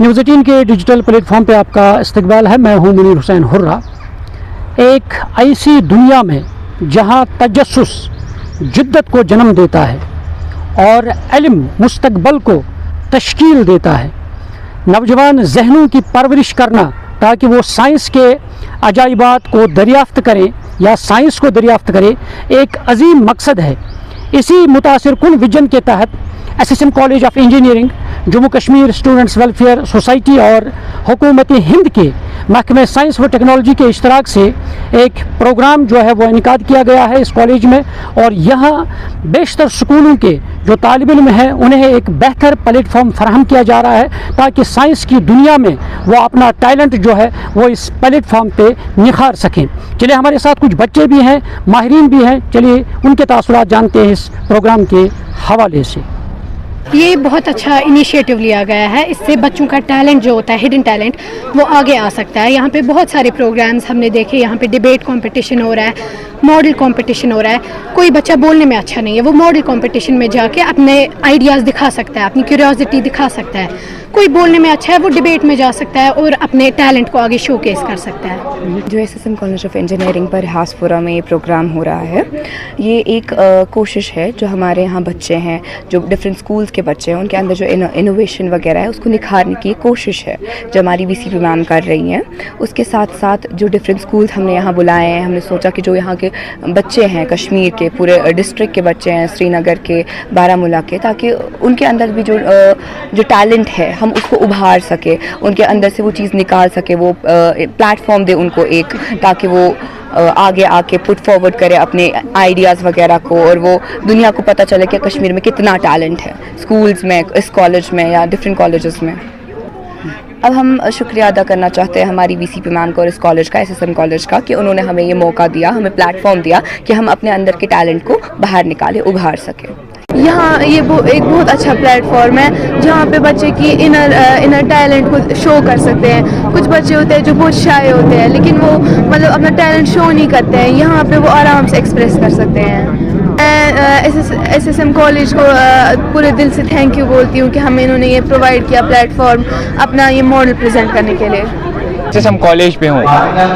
News 18 के digital platform पे आपका इस्तकबाल है। मैं हूं मुनीर हुसैन हुर्रा। एक ऐसी दुनिया में जहां तजस्सुस जिद्दत को जन्म देता है और इल्म मुस्तकबल को तश्कील देता है, नौजवान जहनों की परवरिश करना ताकि वो साइंस के अजाइबात को दरियाफ्त करें या साइंस को दरियाफ्त करें, एक अजीम मकसद है। इसी मुतासिर कुन विजन के तहत SSM college of engineering, Jammu Kashmir students welfare society और हुकूमत हिंद के महकमे साइंस व टेक्नोलॉजी के इश्तराक से एक प्रोग्राम जो है वो इनकाद किया गया है इस कॉलेज में। और यहाँ बेशतर स्कूलों के जो तालिब इल्म हैं उन्हें एक बेहतर प्लेटफॉर्म फराहम किया जा रहा है ताकि साइंस की दुनिया में वो अपना टैलेंट जो है वो इस प्लेटफॉर्म पे निखार सकें। चलिए, हमारे साथ कुछ बच्चे भी हैं, माहिरीन भी हैं, चलिए उनके तासुरात जानते हैं इस प्रोग्राम के हवाले से। ये बहुत अच्छा इनिशिएटिव लिया गया है। इससे बच्चों का टैलेंट जो होता है, हिडन टैलेंट, वो आगे आ सकता है। यहाँ पे बहुत सारे प्रोग्राम्स हमने देखे। यहाँ पे डिबेट कंपटीशन हो रहा है, मॉडल कंपटीशन हो रहा है। कोई बच्चा बोलने में अच्छा नहीं है, वो मॉडल कंपटीशन में जाके अपने आइडियाज़ दिखा सकता है, अपनी क्यूरियोसिटी दिखा सकता है। कोई बोलने में अच्छा है, वो डिबेट में जा सकता है और अपने टैलेंट को आगे शोकेस कर सकता है। जो SSM कॉलेज ऑफ इंजीनियरिंग पर हासपुरा में ये प्रोग्राम हो रहा है, ये एक कोशिश है जो हमारे यहाँ बच्चे हैं, जो डिफरेंट स्कूल्स के बच्चे हैं, उनके अंदर जो इनोवेशन वगैरह है उसको निखारने की कोशिश है जो हमारी VCP मैम कर रही हैं। उसके साथ साथ जो डिफरेंट स्कूल्स हमने यहाँ बुलाए हैं, हमने सोचा कि जो यहाँ के बच्चे हैं, कश्मीर के पूरे डिस्ट्रिक्ट के बच्चे हैं, श्रीनगर के, बारामूला के, ताकि उनके अंदर भी जो टैलेंट है हम उसको उभार सके, उनके अंदर से वो चीज़ निकाल सके, वो प्लेटफॉर्म दे उनको एक, ताकि वो आगे आके पुट फॉरवर्ड करे अपने आइडियाज़ वगैरह को, और वो दुनिया को पता चले कि कश्मीर में कितना टैलेंट है स्कूल्स में, इस कॉलेज में या डिफरेंट कॉलेजेस में। अब हम शुक्रिया अदा करना चाहते हैं हमारी VCP मैम को और इस कॉलेज का, SSM कॉलेज का, कि उन्होंने हमें ये मौका दिया, हमें प्लेटफॉर्म दिया कि हम अपने अंदर के टैलेंट को बाहर निकालें, उभार सकें। यहाँ ये एक बहुत अच्छा प्लेटफॉर्म है जहाँ पे बच्चे की इनर टैलेंट को शो कर सकते हैं। कुछ बच्चे होते हैं जो बहुत शाय होते हैं, लेकिन वो मतलब अपना टैलेंट शो नहीं करते हैं। यहाँ पे वो आराम से एक्सप्रेस कर सकते हैं। मैं SSM कॉलेज को पूरे दिल से थैंक यू बोलती हूँ कि हमें इन्होंने ये प्रोवाइड किया प्लेटफॉर्म अपना ये मॉडल प्रेजेंट करने के लिए। SSM कॉलेज पे हूँ।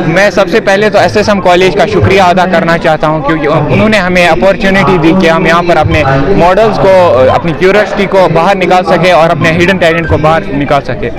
मैं सबसे पहले तो SSM कॉलेज का शुक्रिया अदा करना चाहता हूँ क्योंकि उन्होंने हमें अपॉर्चुनिटी दी कि हम यहाँ पर अपने मॉडल्स को, अपनी क्यूरियोसिटी को बाहर निकाल सके और अपने हिडन टैलेंट को बाहर निकाल सके।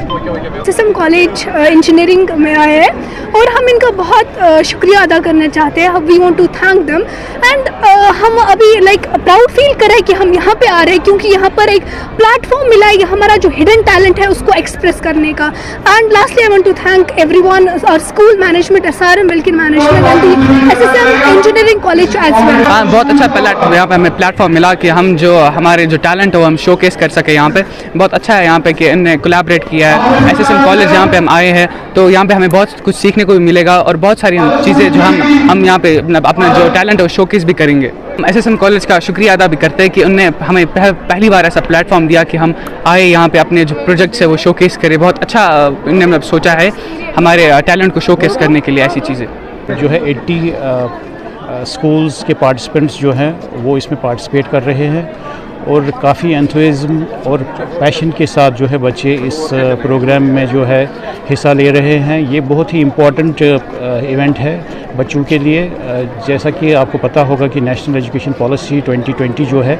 SSM कॉलेज इंजीनियरिंग में आए हैं और हम इनका बहुत शुक्रिया अदा करना चाहते हैं। We want to thank them एंड हम अभी प्राउड फील करें कि हम यहाँ पे आ रहे हैं क्योंकि यहाँ पर एक प्लेटफॉर्म मिला है हमारा जो हिडन टैलेंट है उसको एक्सप्रेस करने का। And lastly I want to thank everyone, और school management, SRM Wilkin management and the SSM engineering college as well. बहुत अच्छा यहाँ पे हमें प्लेटफॉर्म मिला कि हम जो हमारे जो टैलेंट है वो हम शोकेस कर सके। यहाँ पे बहुत अच्छा है यहाँ पे कि इन्होंने कोलैबोरेट किया है। SSM कॉलेज यहाँ पे हम आए हैं तो यहाँ पे हमें बहुत कुछ सीखने को भी मिलेगा और बहुत सारी चीज़ें जो हम यहाँ पे अपना जो टैलेंट है वो शोकेस भी करेंगे। SSM कॉलेज का शुक्रिया अदा भी करते हैं कि उन्होंने हमें पहली बार ऐसा प्लेटफॉर्म दिया कि हम आए यहाँ पे अपने जो प्रोजेक्ट्स है वो शोकेस करें। बहुत अच्छा इन्होंने मतलब सोचा है हमारे टैलेंट को शोकेस करने के लिए। ऐसी चीज़ें जो है 80 स्कूल्स के पार्टिसिपेंट्स जो हैं वो इसमें पार्टिसिपेट कर रहे हैं और काफ़ी एंथुसिज्म और पैशन के साथ जो है बच्चे इस प्रोग्राम में जो है हिस्सा ले रहे हैं। ये बहुत ही इम्पॉर्टेंट इवेंट है बच्चों के लिए। जैसा कि आपको पता होगा कि नेशनल एजुकेशन पॉलिसी 2020 जो है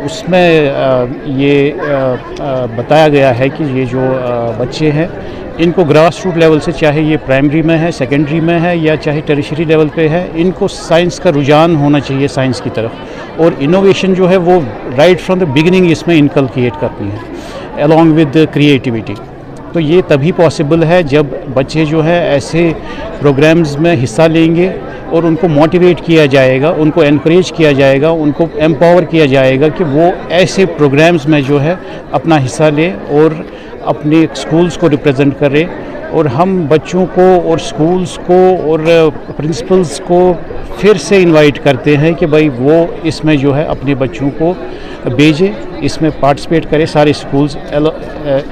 उसमें ये बताया गया है कि ये जो बच्चे हैं इनको ग्रास रूट लेवल से, चाहे ये प्राइमरी में है, सेकेंडरी में है या चाहे टर्शियरी लेवल पे है, इनको साइंस का रुझान होना चाहिए साइंस की तरफ। और इनोवेशन जो है वो राइट फ्रॉम द बिगिनिंग इसमें इनकलकेट करती है अलॉन्ग विद क्रिएटिविटी। तो ये तभी पॉसिबल है जब बच्चे जो है ऐसे प्रोग्राम्स में हिस्सा लेंगे और उनको मोटिवेट किया जाएगा, उनको एनकरेज किया जाएगा, उनको एम्पावर किया जाएगा कि वो ऐसे प्रोग्राम्स में जो है अपना हिस्सा ले और अपने स्कूल्स को रिप्रेजेंट करें। और हम बच्चों को और स्कूल्स को और प्रिंसिपल्स को फिर से इनवाइट करते हैं कि भाई वो इसमें जो है अपने बच्चों को भेजें, इसमें पार्टिसिपेट करें सारे schools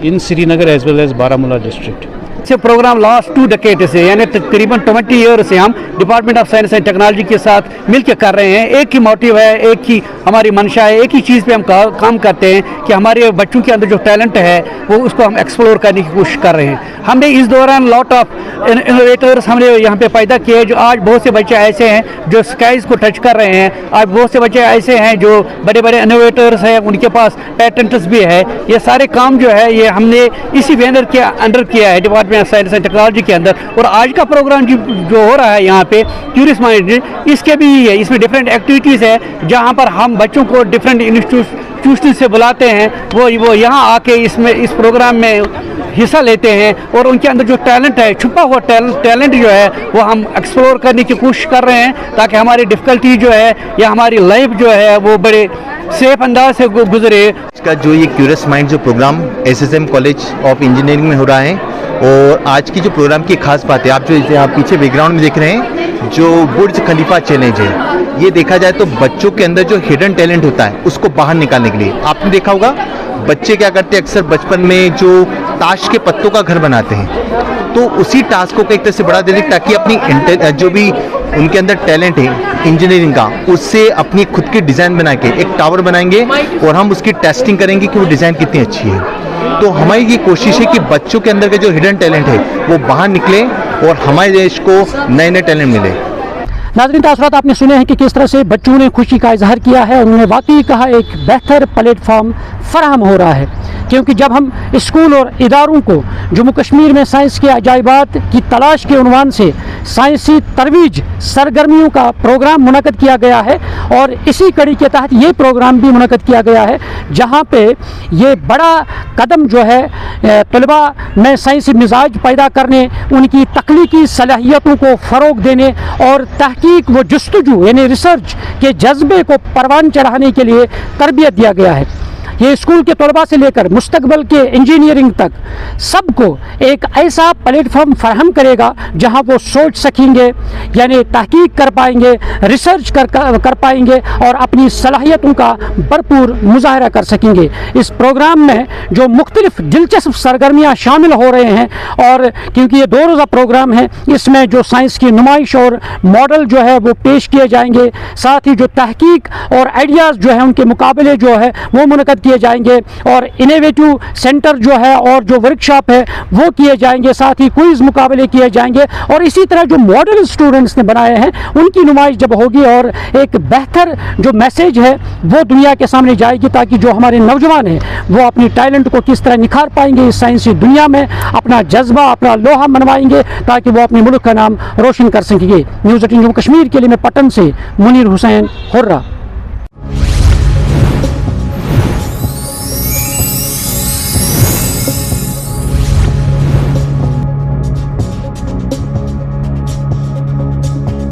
in Srinagar as well as Baramulla district. से प्रोग्राम लास्ट 2 डेकेड से यानी तकरीबन 20 ईयर से हम department of science and technology के साथ मिलकर कर रहे हैं। एक ही मोटिव है, एक ही हमारी मंशा है, एक ही चीज़ पे हम काम करते हैं कि हमारे बच्चों के अंदर जो टैलेंट है वो उसको हम एक्सप्लोर करने की कोशिश कर रहे हैं। हमने इस दौरान लॉट ऑफ इनोवेटर्स हमने यहाँ पे पैदा किए, जो आज बहुत से बच्चे ऐसे हैं जो स्काइज को टच कर रहे हैं। आज बहुत से बच्चे ऐसे हैं जो बड़े बड़े इनोवेटर्स हैं, उनके पास पेटेंट्स भी है। ये सारे काम जो है ये हमने इसी बैनर के अंडर किया है, department of science and technology के अंदर। और आज का प्रोग्राम जो हो रहा है यहाँ पे क्यूरियस माइंड, इसके भी है, इसमें डिफरेंट एक्टिविटीज़ है जहाँ पर हम बच्चों को डिफरेंट इंस्टीट्यूशन से बुलाते हैं, वो यहाँ आके इस प्रोग्राम में हिस्सा लेते हैं और उनके अंदर जो टैलेंट है, छुपा हुआ टैलेंट जो है वो हम एक्सप्लोर करने की कोशिश कर रहे हैं, ताकि हमारी डिफ़िकल्टी जो है या हमारी लाइफ जो है वो बड़े सेफ अंदाज से गुजरे। इसका जो ये क्यूरियस माइंड जो program SSM college of engineering में हो रहा है, और आज की जो प्रोग्राम की खास बात है, आप जो इसे आप पीछे बैकग्राउंड में देख रहे हैं, जो बुर्ज खलीफा चैलेंज है, ये देखा जाए तो बच्चों के अंदर जो हिडन टैलेंट होता है उसको बाहर निकालने के लिए। आपने देखा होगा बच्चे क्या करते हैं, अक्सर बचपन में जो ताश के पत्तों का घर बनाते हैं, तो उसी टास्क को एक तरह से बढ़ा देते हैं ताकि अपनी जो भी उनके अंदर टैलेंट है इंजीनियरिंग का, उससे अपनी खुद की डिज़ाइन बना के एक टावर बनाएंगे और हम उसकी टेस्टिंग करेंगे कि वो डिज़ाइन कितनी अच्छी है। तो हमारी ये कोशिश है कि बच्चों के अंदर के जो हिडन टैलेंट है वो बाहर निकले और हमारे देश को नए नए टैलेंट मिले। नाज़रीन, तासुरात आपने सुने हैं कि किस तरह से बच्चों ने खुशी का इजहार किया है। उन्होंने वाकई कहा एक बेहतर प्लेटफॉर्म फराहम हो रहा है, क्योंकि जब हम स्कूल और इदारों को जम्मू कश्मीर में साइंस के अजायबात की तलाश के उन्वान से साइंसी तरवीज सरगर्मियों का प्रोग्राम मुनक़द किया गया है, और इसी कड़ी के तहत ये प्रोग्राम भी मुनक़द किया गया है, जहाँ पे ये बड़ा कदम जो है तलबा में साइंसी मिजाज पैदा करने, उनकी तख्लीकी सलाहियतों को फ़रोग देने और तहकीक व जस्तजू यानी रिसर्च के जज्बे को परवान चढ़ाने के लिए तरबियत दिया गया है। ये स्कूल के तलबा से लेकर मुस्तकबिल के इंजीनियरिंग तक सबको एक ऐसा प्लेटफॉर्म फराहम करेगा जहां वो सोच सकेंगे, यानी तहकीक कर पाएंगे, रिसर्च कर पाएंगे और अपनी सलाहियतों का भरपूर मुजाहरा कर सकेंगे। इस प्रोग्राम में जो मुख्तलिफ दिलचस्प सरगर्मियाँ शामिल हो रहे हैं, और क्योंकि ये 2 रोज़ा प्रोग्राम है, इसमें जो साइंस की नुमाइश और मॉडल जो है वो पेश किए जाएंगे, साथ ही जो तहकीक और आइडियाज़ जो है उनके मुकाबले जो है वो मुनक़द किए जाएंगे, और इनोवेटिव सेंटर जो है और जो वर्कशॉप है वो किए जाएंगे, साथ ही क्विज़ मुकाबले किए जाएंगे। और इसी तरह जो मॉडल स्टूडेंट्स ने बनाए हैं उनकी नुमाइश जब होगी और एक बेहतर जो मैसेज है वो दुनिया के सामने जाएगी, ताकि जो हमारे नौजवान हैं वो अपनी टैलेंट को किस तरह निखार पाएंगे इस साइंसी दुनिया में, अपना जज्बा, अपना लोहा मनवाएंगे, ताकि वो अपने मुल्क का नाम रोशन कर सकेंगे। न्यूज़ 18 जम्मू कश्मीर के लिए मैं पटन से मुनीर हुसैन हुर्रा।